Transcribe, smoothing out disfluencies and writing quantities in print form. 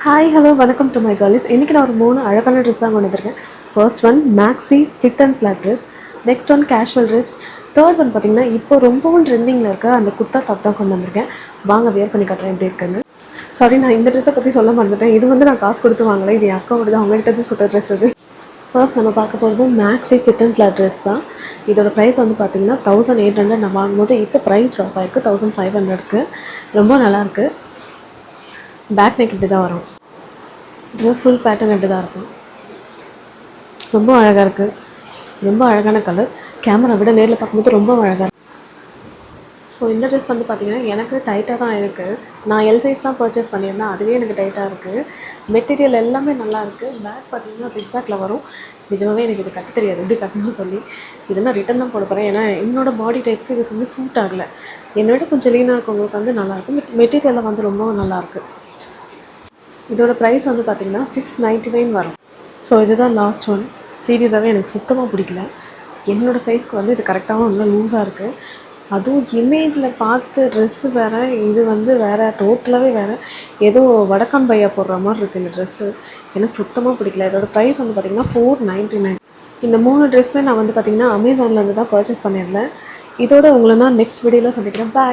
Hi hello வணக்கம் to my girls. இன்றைக்கி நான் ஒரு 3 அழகான ட்ரெஸ் தான் கொண்டு வந்திருக்கேன். First one maxi fit and flat dress, next one casual dress, third one பார்த்திங்கன்னா இப்போ ரொம்பவும் ட்ரெண்டிங்கில் இருக்க அந்த குர்த்தா டாப் தான் கொண்டு வந்திருக்கேன். வாங்க வியர் பண்ணி காட்டுறேன் எப்படி இருக்குன்னு. சாரி, நான் இந்த ட்ரெஸ்ஸை பற்றி சொல்ல மறந்துட்டேன். இது வந்து நான் காசு கொடுத்து வாங்கலை, இது என் அக்காவோட தான், அவங்ககிட்ட இருந்து சுட்ட ட்ரெஸ் இது. ஃபர்ஸ்ட் நம்ம பார்க்க போகிறது maxi fit and flat dress தான். இதோட ப்ரைஸ் வந்து பார்த்திங்கன்னா 1800. நான் வாங்கும்போது இப்போ ப்ரைஸ் ட்ராப் ஆகிருக்கு 1500க்கு. ரொம்ப நல்லாயிருக்கு. பேக் நெக் இப்படி தான் வரும். இது ஃபுல் பேட்டர்ன் இப்படி தான் இருக்கும். ரொம்ப அழகாக இருக்குது. ரொம்ப அழகான கலர். கேமரா விட நேரில் பார்க்கும்போது ரொம்ப அழகாக இருக்குது. ஸோ இந்த ட்ரெஸ் வந்து பார்த்திங்கன்னா எனக்கு டைட்டாக தான் இருக்குது. நான் எல் சைஸ் தான் பர்ச்சேஸ் பண்ணியிருந்தேன், அதுவே எனக்கு டைட்டாக இருக்குது. மெட்டீரியல் எல்லாமே நல்லா இருக்குது. பேக் பார்த்திங்கன்னா ஜிக்ஸாக்ல வரும். நிஜமாகவே எனக்கு இது கட்ட தெரியாது, எப்படி கட்டணும்னு சொல்லி. இது நான் ரிட்டன் தான் போட போகிறேன். ஏன்னா என்னோடய பாடி டைப்புக்கு இது சொல்லி சூட் ஆகலை. என்னை விட கொஞ்சம் லீனாக இருக்கவங்களுக்கு வந்து நல்லாயிருக்கும். மெட்டீரியலில் வந்து ரொம்ப நல்லாயிருக்கு. இதோட ப்ரைஸ் வந்து பார்த்திங்கன்னா 699 வரும். ஸோ இதுதான் லாஸ்ட் ஒன். சீரியஸாகவே எனக்கு சுத்தமாக பிடிக்கல. என்னோடய சைஸ்க்கு வந்து இது கரெக்டாகவும் நல்லா லூஸாக இருக்குது. அதுவும் இமேஜில் பார்த்த ட்ரெஸ்ஸு வேறு, இது வந்து வேறு, டோட்டலாகவே வேறு. ஏதோ வடக்கான் பையா போடுற மாதிரி இருக்குது இந்த ட்ரெஸ்ஸு. எனக்கு சுத்தமாக பிடிக்கல. இதோட ப்ரைஸ் வந்து பார்த்திங்கன்னா 499. இந்த 3 ட்ரெஸ்ஸுமே நான் வந்து பார்த்திங்கன்னா அமேசான்லேருந்து தான் பர்ச்சேஸ் பண்ணியிருந்தேன். இதோட உங்களை நான் நெக்ஸ்ட் வீடியோவில் சந்திக்கிறேன். பாய்.